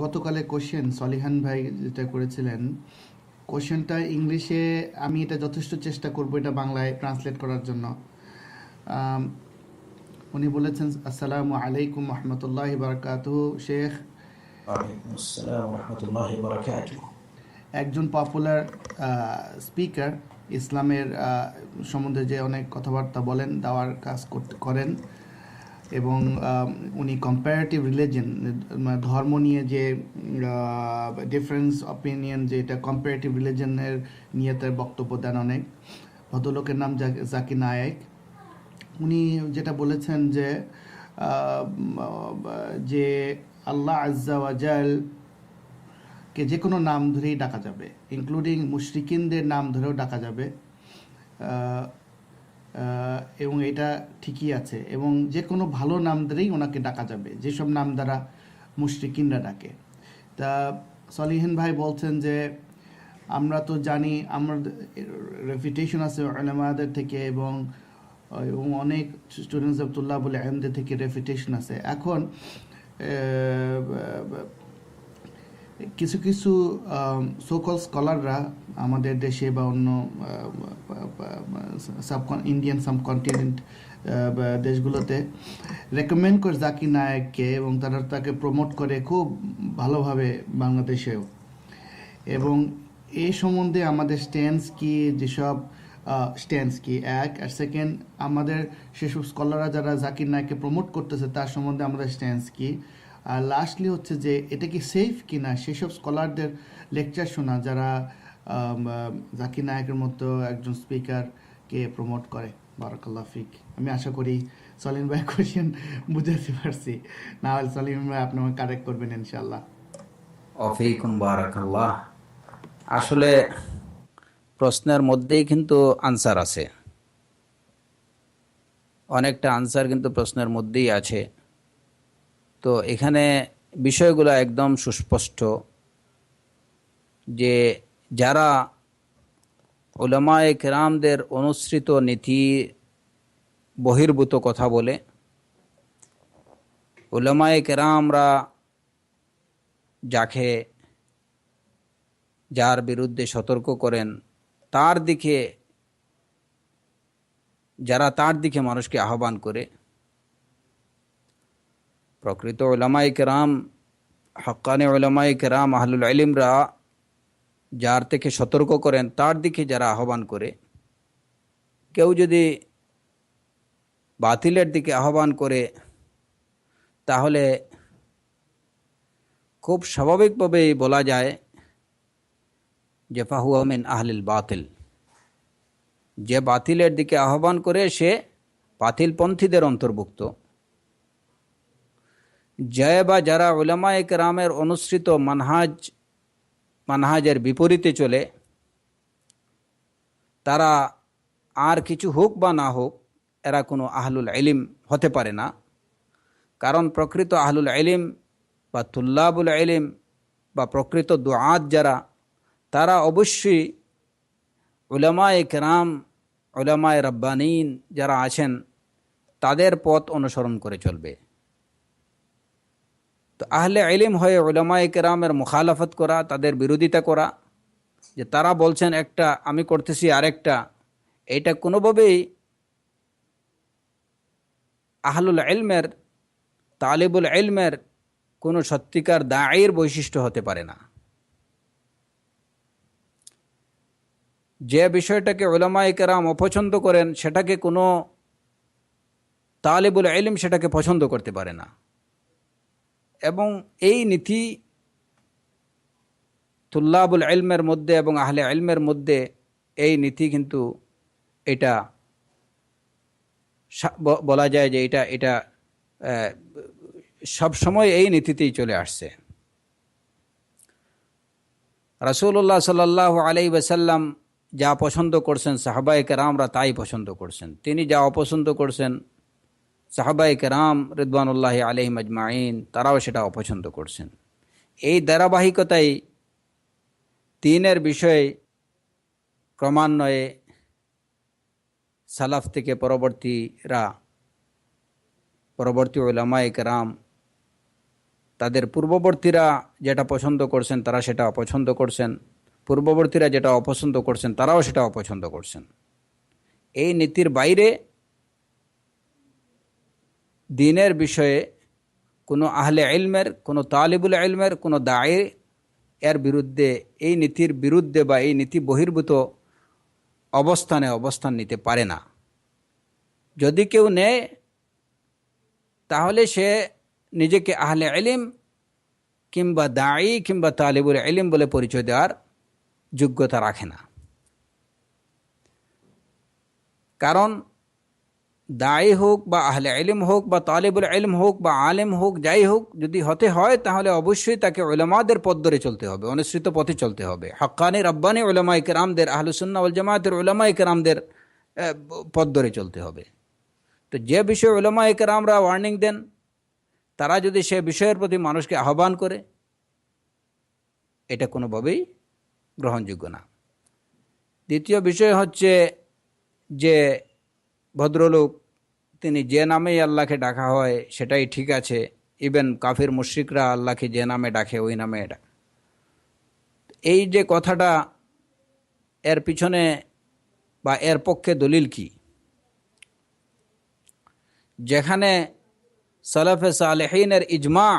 গতকালে question সলিহান ভাই যেটা করেছিলেন, কোশ্চেনটা ইংলিশে, আমি এটা যথেষ্ট চেষ্টা করব এটা বাংলায় ট্রান্সলেট করার জন্য। আম, উনি বলেছেন, আসসালামু আলাইকুম রহমতুল্লাহ বারকাতুহু শেখ। ওয়ালাইকুম আসসালাম ওয়া রাহমাতুল্লাহি ওয়া বারাকাতুহু। একজন পপুলার স্পিকার, ইসলামের সম্বন্ধে যে অনেক কথাবার্তা বলেন, দাওয়ার কাজ করেন, এবং উনি কম্পারেটিভ রিলিজন, ধর্ম নিয়ে যে ডিফারেন্স অপিনিয়ন, যে এটা কম্পারেটিভ রিলিজনের নিয়ে তার বক্তব্য দেন অনেক। ভদ্রলোকের নাম জাকির নায়েক। উনি যেটা বলেছেন যে আহ, যে আল্লাহ আজ্জা ওয়াজাল কে যে কোনো নাম ধরেই ডাকা যাবে, ইনক্লুডিং মুশরিকিনদের নাম ধরেও ডাকা যাবে। আহ, এবং এটা ঠিকই আছে, এবং যে কোনো ভালো নাম ধরেই ওনাকে ডাকা যাবে, যেসব নাম দ্বারা মুশরিকিনরা ডাকে। তা সলিহিন ভাই বলছেন যে আমরা তো জানি, আমরা রেপুটেশন আছে উলামাদের থেকে, এবং অনেক স্টুডেন্টস আবদুল্লাহ বলে আহমদের থেকে রেপুটেশন আছে। এখন কিছু কিছু সোকল স্কলাররা আমাদের দেশে বা অন্য ইন্ডিয়ান সাবকন্টিনেন্ট দেশগুলোতে রেকমেন্ড করে জাকির নায়েককে, এবং তারা তাকে প্রমোট করে খুব ভালোভাবে বাংলাদেশেও। এবং এই সম্বন্ধে আমাদের স্ট্যান্স কি, যেসব স্ট্যান্স কি এক, আর সেকেন্ড, আমাদের সেসব স্কলাররা যারা জাকির নায়েককে প্রমোট করতেছে তার সম্বন্ধে আমাদের স্ট্যান্স কি, আর লাস্টলি হচ্ছে যে এটা কি সেফ কিনা সেসব স্কলারদের লেকচার শোনা যারা জাকির নায়েকের মতো একজন স্পিকারকে প্রমোট করে। বারাকাল্লাহ ফিক। আমি আশা করি সলিম ভাই কোশ্চেন বুঝাতে পারছি, না হলে সলিম ভাই আপনি আমাকে কারেক্ট করবেন ইনশাল্লাহ। ওয়াফিকুম বারাকাল্লাহ। আসলে প্রশ্নের মধ্যেই কিন্তু আনসার আছে, অনেকটা আনসার কিন্তু প্রশ্নের মধ্যেই আছে। তো এখানে বিষয়গুলো একদম সুস্পষ্ট যে যারা উলামায়ে কেরামদের অনুসৃত নীতি বহির্ভূত কথা বলে, উলামায়ে কেরামরা যাকে যার বিরুদ্ধে সতর্ক করেন, তার দিকে যারা তার দিকে মানুষকে আহ্বান করে, প্রকৃত উলামায়ে কেরাম, হক্কানি উলামায়ে কেরাম, আহলুল ইলমরা যার থেকে সতর্ক করেন, তার দিকে যারা আহ্বান করে, কেউ যদি বাতিলের দিকে আহ্বান করে তাহলে খুব স্বাভাবিকভাবেই বলা যায় যে ফাহুয়া মিন আহলিল বাতিল, যে বাতিলের দিকে আহ্বান করে সে বাতিলপন্থীদের অন্তর্ভুক্ত। যে বা যারা উলামায়ে কেরামের অনুসৃত মানহাজের বিপরীতে চলে, তারা আর কিছু হোক বা না হোক, এরা কোনো আহলুল ইলম হতে পারে না। কারণ প্রকৃত আহলুল ইলম বা তুল্লাবুল ইলম বা প্রকৃত দুআত যারা, তারা অবশ্যই উলামায়ে কেরাম, উলামায়ে রাব্বানীন যারা আছেন তাদের পথ অনুসরণ করে চলবে। তো আহলে ইলম হয়ে উলামায়ে কেরামের মুখালাফত করা, তাদের বিরোধিতা করা, যে তারা বলছেন একটা আমি করতেছি আরেকটা, এইটা কোনোভাবেই আহলুল ইলমের, তালিবুল ইলমের কোনো সত্যিকার দায়ীর বৈশিষ্ট্য হতে পারে না। যে বিষয়টাকে উলামায়ে কেরাম অপছন্দ করেন সেটাকে কোনো তালিবুল ইলম সেটাকে পছন্দ করতে পারে না। এবং এই নীতি তুল্লাবুল ইলমের মধ্যে এবং আহলে ইলমের মধ্যে, এই নীতি কিন্তু এটা বলা যায় যে এটা এটা সব সময় এই নীতিতেই চলে আসছে। রাসূলুল্লাহ সাল্লাল্লাহু আলাইহি ওয়াসাল্লাম যা পছন্দ করছেন সাহাবায়ে কেরামরা তাই পছন্দ করছেন, তিনি যা অপছন্দ করছেন সাহাবায়ে কেরাম রিদওয়ানুল্লাহি আলাইহিম আজমাইন তারাও সেটা অপছন্দ করছেন। এই ধারাবাহিকতাই দ্বীনের বিষয়ে ক্রমান্বয়ে সালাফ থেকে পরবর্তী উলামায়ে কেরাম তাদের পূর্ববর্তীরা যেটা পছন্দ করছেন তারা সেটা অপছন্দ করছেন, পূর্ববর্তীরা যেটা অপছন্দ করছেন তারাও সেটা অপছন্দ করছেন। এই নীতির বাইরে দ্বীনের বিষয়ে কোনো আহলে ইলমের, কোনো তালিবুল ইলমের, কোনো দায়ী এর বিরুদ্ধে, এই নীতির বিরুদ্ধে বা এই নীতি বহির্ভূত অবস্থান নিতে পারে না। যদি কেউ নেয় তাহলে সে নিজেকে আহলে ইলম কিংবা দায়ী কিংবা তালিবুল ইলম বলে পরিচয় দেওয়ার যোগ্যতা রাখে না। কারণ দায়ী হোক বা আহলে ইলম হোক বা তালিবুল ইলম হোক বা আলেম হোক, যাই হোক, যদি হতে হয় তাহলে অবশ্যই তাকে উলামাদের পথ ধরে চলতে হবে, অনুসৃত পথে চলতে হবে। হাক্কানি রব্বানি উলামায়ে কেরামদের, আহলুস সুন্নাহ ওয়াল জামায়াতের উলামায়ে কেরামদের পথ ধরে চলতে হবে। তো যে বিষয়ে উলামায়ে কেরামরা ওয়ার্নিং দেন, তারা যদি সে বিষয়ের প্রতি মানুষকে আহ্বান করে, এটা কোনোভাবেই গ্রহণযোগ্য না। দ্বিতীয় বিষয় হচ্ছে যে ভদ্রলোক তিনি যে নামেই আল্লাহকে ডাকা হয় সেটাই ঠিক আছে, ইভেন কাফির মুশরিকরা আল্লাহকে যে নামে ডাকে ওই নামে ডাকে। এই যে কথাটা, এর পিছনে বা এর পক্ষে দলিল কি? যেখানে সালাফে সালেহিনের ইজমা,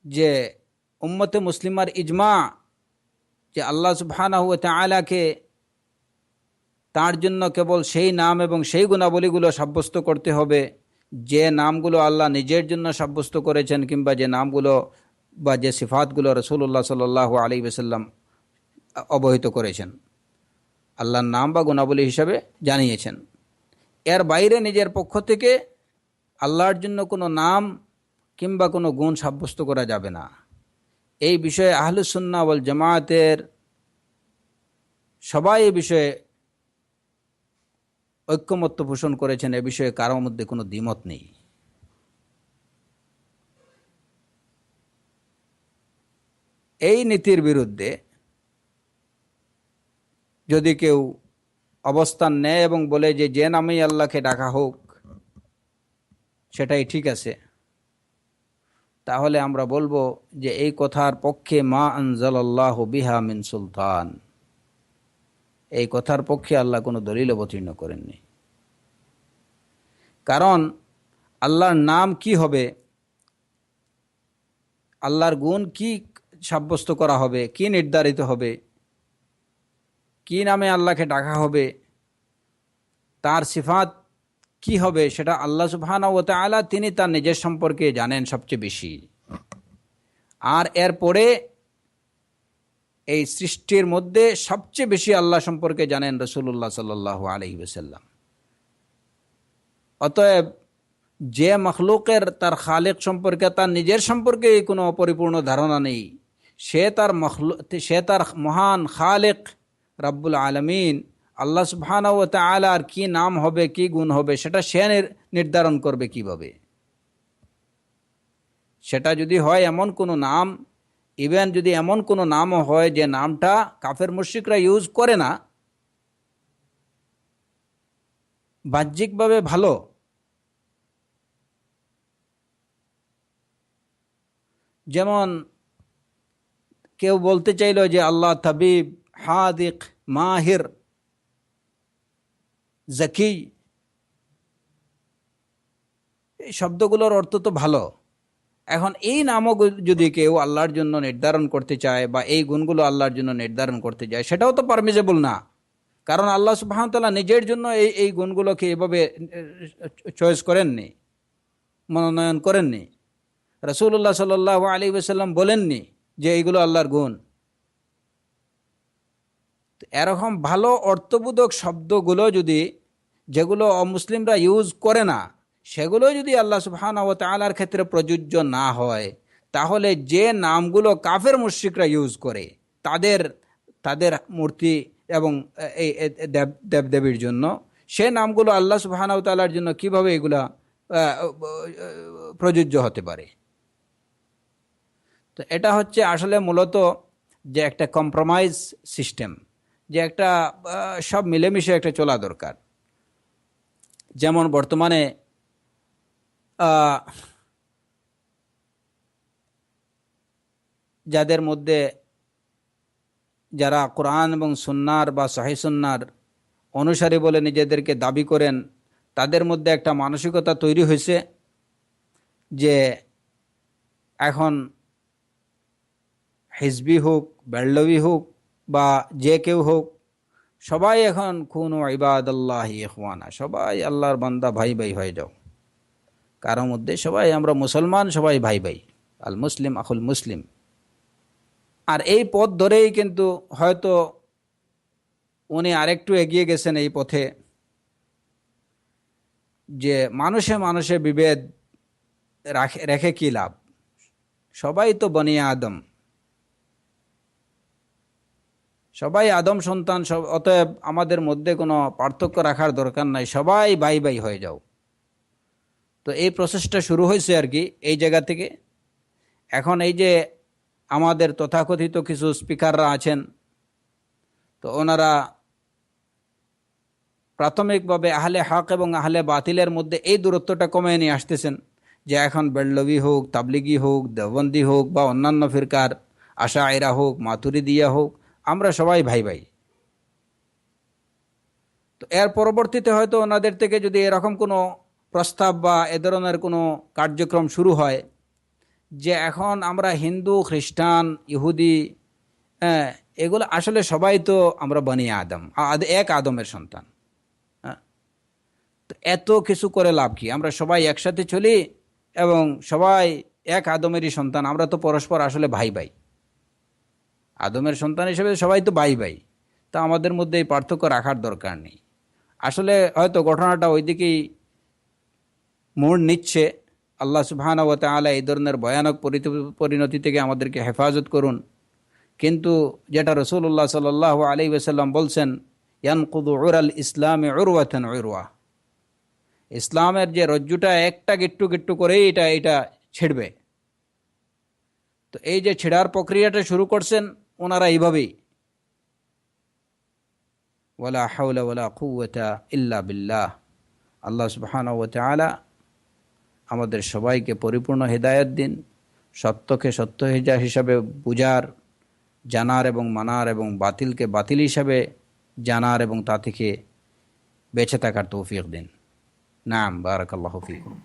যে উম্মতে মুসলিমার ইজমা, যে আল্লাহ সুবহানাহু ওয়া তাআলাকে তার জন্য কেবল সেই নাম এবং সেই গুণাবলীগুলো সাব্যস্ত করতে হবে যে নামগুলো আল্লাহ নিজের জন্য সাব্যস্ত করেছেন, কিংবা যে নামগুলো বা যে সিফাতগুলো রাসূলুল্লাহ সাল্লাল্লাহু আলাইহি ওয়াসাল্লাম অবহিত করেছেন, আল্লাহর নাম বা গুণাবলী হিসাবে জানিয়েছেন। এর বাইরে নিজের পক্ষ থেকে আল্লাহর জন্য কোনো নাম কিংবা কোনো গুণ সাব্যস্ত করা যাবে না। এই বিষয়ে আহলুস সুন্নাহ ওয়াল জামায়াতের সবাই এই বিষয়ে ঐক্যমত্য পোষণ করেছেন, এ বিষয়ে কারোর মধ্যে কোনো দ্বিমত নেই। এই নীতির বিরুদ্ধে যদি কেউ অবস্থান নেয় এবং বলে যে যে নামেই আল্লাহকে ডাকা হোক সেটাই ঠিক আছে, তাহলে আমরা বলবো যে এই কথার পক্ষে মা আনজালাল্লাহু বিহা মিন সুলতান, এই কথার পক্ষে আল্লাহ কোনো দলিল অবতীর্ণ করেননি। কারণ আল্লাহর নাম কি হবে, আল্লাহর গুণ কি সাব্যস্ত করা হবে, কি নির্ধারিত হবে, কি নামে আল্লাহকে ডাকা হবে, তার সিফাত কি হবে, সেটা আল্লাহ সুবহানাহু ওয়া তাআলা তিনি তার নিজের সম্পর্কে জানেন সবচেয়ে বেশি। আর এরপরে এই সৃষ্টির মধ্যে সবচেয়ে বেশি আল্লাহ সম্পর্কে জানেন রাসূলুল্লাহ সাল্লাল্লাহু আলাইহি ওয়াসাল্লাম। অতএব যে মখলুকের তার খালিক সম্পর্কে, তার নিজের সম্পর্কে কোনো পরিপূর্ণ ধারণা নেই, সে তার মহান খালিক রব্বুল আলামিন আল্লাহ সুবহানাহু ওয়া তাআলার কি নাম হবে, কি গুণ হবে, সেটা সে নির্ধারণ করবে কিভাবে? সেটা যদি হয় এমন কোনো নাম, ইভেন যদি এমন কোনো নামও হয় যে নামটা কাফের মুশরিকরা ইউজ করে না, বাহ্যিকভাবে ভালো, যেমন কেউ বলতে চাইল যে আল্লাহ তাবিব, হাদিক, মাহির, জাকি, এই শব্দগুলোর অর্থ তো ভালো। এখন এই নামও যদি কেউ আল্লাহর জন্য নির্ধারণ করতে চায় বা এই গুণগুলো আল্লাহর জন্য নির্ধারণ করতে চায়, সেটাও তো পারমিজেবল না। কারণ আল্লাহ সুবহানাহু ওয়া তাআলা নিজের জন্য এই গুণগুলোকে এভাবে চয়েস করেননি, মনোনয়ন করেননি। রাসূলুল্লাহ সাল্লাল্লাহু আলাইহি ওয়াসাল্লাম বলেননি যে এইগুলো আল্লাহর গুণ। এরকম ভালো অর্থবোধক শব্দগুলো যদি, যেগুলো অমুসলিমরা ইউজ করে না, সেগুলো যদি আল্লাহ সুবহানাহু ওয়া তাআলার ক্ষেত্রে প্রযোজ্য না হয়, তাহলে যে নামগুলো কাফের মুশরিকরা ইউজ করে তাদের মূর্তি এবং এই দেবদেবীর জন্য, সে নামগুলো আল্লাহ সুবহানাহু ওয়া তাআলার জন্য কিভাবে এগুলা প্রযোজ্য হতে পারে? তো এটা হচ্ছে আসলে মূলত যে একটা কম্প্রোমাইজ সিস্টেম, যে একটা সব মিলেমিশে একটা চলা দরকার। যেমন বর্তমানে যাদের মধ্যে যারা কোরআন এবং সুন্নার বা সহিহ সুন্নার অনুসারী বলে নিজেদেরকে দাবি করেন, তাদের মধ্যে একটা মানসিকতা তৈরি হয়েছে যে এখন হিজবি হোক, বেল্লবি হোক বা যে কেউ হোক, সবাই এখন কুনু ইবাদাল্লাহি ইখওয়ানা, সবাই আল্লাহর বান্দা, ভাই ভাই হয়ে যাও। কারো মধ্যে সবাই আমরা মুসলমান, সবাই ভাই ভাই, আল মুসলিম আখুল মুসলিম। আর এই পথ ধরেই কিন্তু হয়তো উনি আরেকটু এগিয়ে গেছেন এই পথে, যে মানুষে মানুষে বিভেদ রেখে কি লাভ, সবাই তো বনি আদম, সবাই আদম সন্তান, অতএব আমাদের মধ্যে কোনো পার্থক্য রাখার দরকার নাই, সবাই ভাই ভাই হয়ে যাও। তো এই প্রসেসটা শুরু হয়েছে আর কি এই জায়গা থেকে। এখন এই যে আমাদের তথাকথিত কিছু স্পিকাররা আছেন, তো ওনারা প্রাথমিকভাবে আহলে হক এবং আহলে বাতিলের মধ্যে এই দূরত্বটা কমিয়ে নিয়ে আসতেছেন, যে এখন বেল্লভি হোক, তাবলিগি হোক, দেওবন্দি হোক বা অন্যান্য ফিরকার আশায়েরা হোক, মাতুরিদিয়া হোক, আমরা সবাই ভাই ভাই। তো এর পরবর্তীতে হয়তো ওনাদের থেকে যদি এরকম কোনো প্রস্তাব বা এ ধরনের কোনো কার্যক্রম শুরু হয় যে এখন আমরা হিন্দু, খ্রিস্টান, ইহুদি, হ্যাঁ, এগুলো আসলে সবাই তো আমরা বনি আদম, এক আদমের সন্তান, হ্যাঁ, তো এত কিছু করে লাভ কি? আমরা সবাই একসাথে চলি এবং সবাই এক আদমেরই সন্তান, আমরা তো পরস্পর আসলে ভাই ভাই, আদমের সন্তান হিসেবে সবাই তো ভাই ভাই, তা আমাদের মধ্যে এই পার্থক্য রাখার দরকার নেই। আসলে হয়তো ঘটনাটা ওইদিকেই মোড় নিচ্ছে। আল্লাহ সুবহানাহু ওয়া তাআলা এই ধরনের ভয়ানক পরিণতি থেকে আমাদেরকে হেফাজত করুন। কিন্তু যেটা রাসূলুল্লাহ সাল্লাল্লাহু আলাইহি ওয়াসাল্লাম বলছেন, ইয়ানকুদু উরাল ইসলামে উরওয়াতান উরওয়া, ইসলামের যে রজ্জুটা একটা গিট্টু গিট্টু করেই এটা ছিঁড়বে। তো এই যে ছেঁড়ার প্রক্রিয়াটা শুরু করছেন ওনারা এইভাবেই, ওয়ালা হাওলা ওয়ালা কুওয়াতা ইল্লা বিল্লাহ। আল্লাহ সুবহানাহু ওয়া তাআলা আমাদের সবাইকে পরিপূর্ণ হেদায়েত দিন, সত্যকে সত্য হিসাবে বুঝার, জানার এবং মানার, এবং বাতিলকে বাতিল হিসাবে জানার এবং তা থেকে বেঁচে থাকার তৌফিক দিন। নাম, বারাকাল্লাহু ফীকুম।